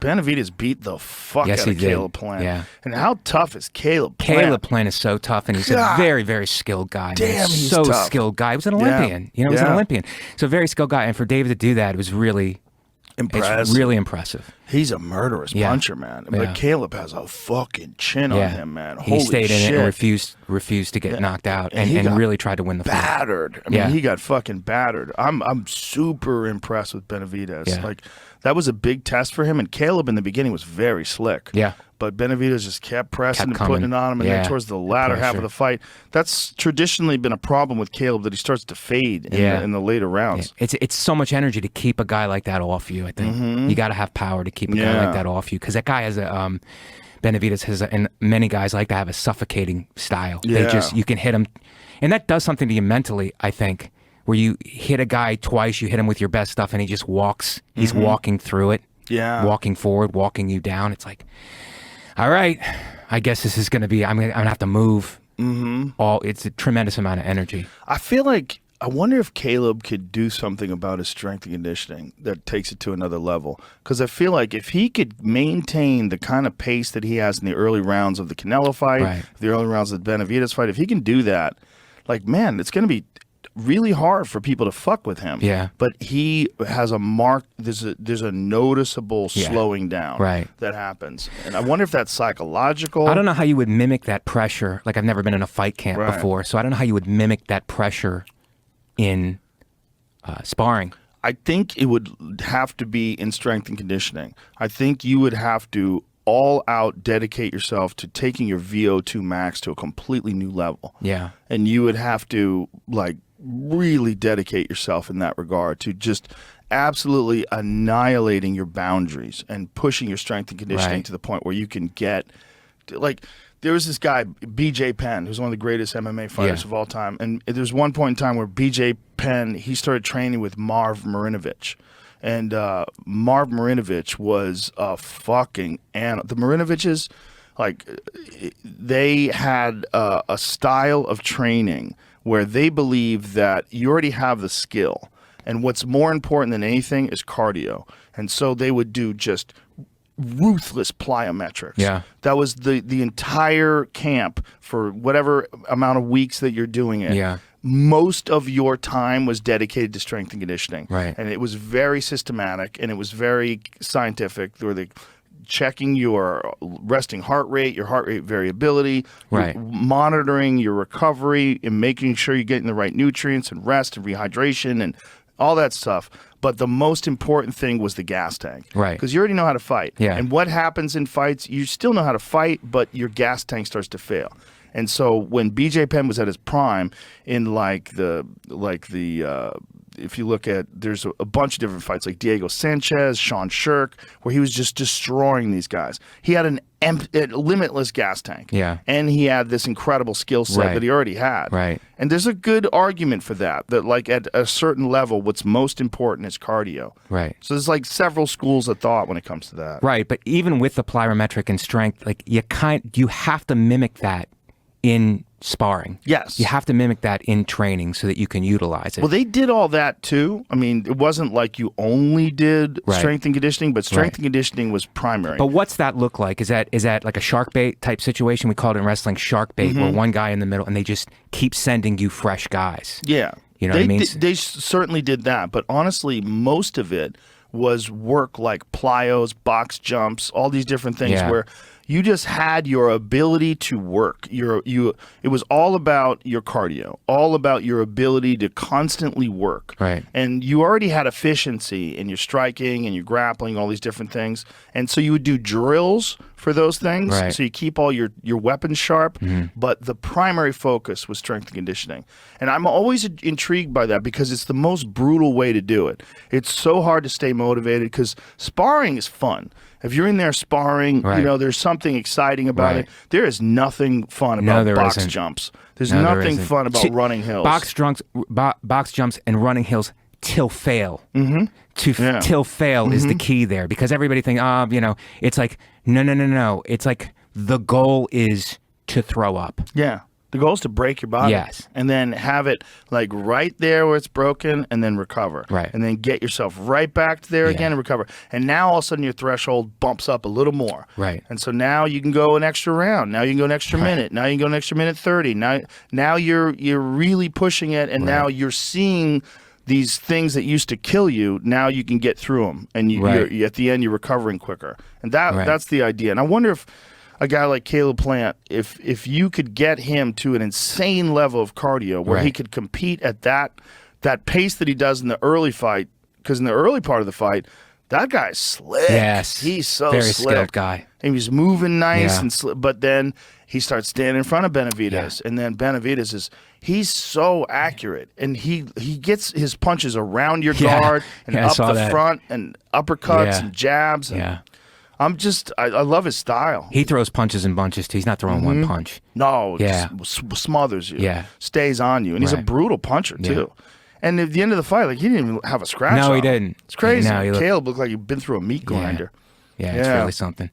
Benavidez beat the fuck out of Caleb Plant. Yeah. And how tough is Caleb Plant? Caleb Plant is so tough, and he's a very, very skilled guy. Damn, he's so tough. skilled guy. He was an Olympian. You know, he was an Olympian. So very skilled guy. And for David to do that, it was really impressive. It's really impressive. He's a murderous puncher, man. But Caleb has a fucking chin on him, man. Holy he stayed shit. in it and refused to get knocked out, and really tried to win the fight. Battered. I mean, he got fucking battered. I'm super impressed with Benavidez. Yeah. Like, that was a big test for him, and Caleb in the beginning was very slick. Yeah. But Benavidez just kept pressing and putting it on him, and then towards the latter half of the fight, that's traditionally been a problem with Caleb, that he starts to fade in the later rounds. Yeah. It's so much energy to keep a guy like that off you, I think. You got to have power to keep a guy like that off you, because that guy has a Benavidez has and many guys like to have a suffocating style. They just, you can hit him, and that does something to you mentally, I think, where you hit a guy twice, you hit him with your best stuff, and he just walks. He's walking through it, walking forward, walking you down. It's like, all right, I guess this is going to be, I'm gonna have to move. It's a tremendous amount of energy. I feel like, I wonder if Caleb could do something about his strength and conditioning that takes it to another level. Because I feel like if he could maintain the kind of pace that he has in the early rounds of the Canelo fight, the early rounds of the Benavidez fight, if he can do that, like, man, it's going to be really hard for people to fuck with him. Yeah. But he has there's a noticeable slowing down that happens. And I wonder if that's psychological. I don't know how you would mimic that pressure. Like, I've never been in a fight camp before, so I don't know how you would mimic that pressure in sparring. I think it would have to be in strength and conditioning. I think you would have to all out dedicate yourself to taking your VO2 max to a completely new level. Yeah. And you would have to, like, really dedicate yourself in that regard to just absolutely annihilating your boundaries and pushing your strength and conditioning to the point where you can get, like, there was this guy, BJ Penn, who's one of the greatest MMA fighters of all time. And there's one point in time where BJ Penn, he started training with Marv Marinovich. And Marv Marinovich was a fucking animal. The Marinoviches, like, they had a style of training where they believe that you already have the skill. And what's more important than anything is cardio. And so they would do just ruthless plyometrics. Yeah. That was the entire camp for whatever amount of weeks that you're doing it. Yeah. Most of your time was dedicated to strength and conditioning. Right. And it was very systematic and it was very scientific. They were checking your resting heart rate, your heart rate variability, monitoring your recovery and making sure you're getting the right nutrients and rest and rehydration and all that stuff. But the most important thing was the gas tank. Right. Because you already know how to fight. Yeah. And what happens in fights, you still know how to fight, but your gas tank starts to fail. And so when BJ Penn was at his prime in if you look at, there's a bunch of different fights like Diego Sanchez, Sean Shirk, where he was just destroying these guys. He had a limitless gas tank. Yeah. And he had this incredible skill set that he already had. Right. And there's a good argument for that like at a certain level, what's most important is cardio. Right. So there's like several schools of thought when it comes to that. Right. But even with the plyometric and strength, like you have to mimic that in sparring. Yes. You have to mimic that in training so that you can utilize it. Well, they did all that too. I mean, it wasn't like you only did strength and conditioning, but strength and conditioning was primary. But what's that look like? Is that like a shark bait type situation? We call it in wrestling shark bait, where one guy in the middle and they just keep sending you fresh guys. Yeah. You know what I mean? They certainly did that, but honestly, most of it was work like plyos, box jumps, all these different things where you just had your ability to work. It was all about your cardio, all about your ability to constantly work. Right. And you already had efficiency in your striking and your grappling, all these different things. And so you would do drills for those things. Right. So you keep all your weapons sharp, but the primary focus was strength and conditioning. And I'm always intrigued by that because it's the most brutal way to do it. It's so hard to stay motivated because sparring is fun. If you're in there sparring, you know, there's something exciting about it. There is nothing fun about box jumps. There's nothing fun about running hills. Box jumps and running hills till fail. Till fail is the key there, because everybody thinks, you know, it's like, no. It's like the goal is to throw up. Yeah. The goal is to break your body. Yes. And then have it like right there where it's broken and then recover. Right. And then get yourself right back to there again and recover. And now all of a sudden your threshold bumps up a little more. Right. And so now you can go an extra round. Now you can go an extra minute. Now you can go an extra minute 30. Now you're really pushing it, and now you're seeing these things that used to kill you. Now you can get through them, and you're at the end you're recovering quicker. And that's the idea. And I wonder if a guy like Caleb Plant, if you could get him to an insane level of cardio where he could compete at that pace that he does in the early fight, because in the early part of the fight, that guy's slick. Yes. He's so very slick. skilled guy. And he's moving nice and slick, but then he starts standing in front of Benavidez, and then Benavidez he's so accurate, and he gets his punches around your guard and up the front and uppercuts and jabs. And I love his style. He throws punches in bunches too. He's not throwing one punch. No, just smothers you. Stays on you, and he's a brutal puncher too. And at the end of the fight, like, he didn't even have a scratch. No, on he him. didn't. It's crazy. No, Caleb looked like he'd been through a meat grinder. Yeah, it's really something.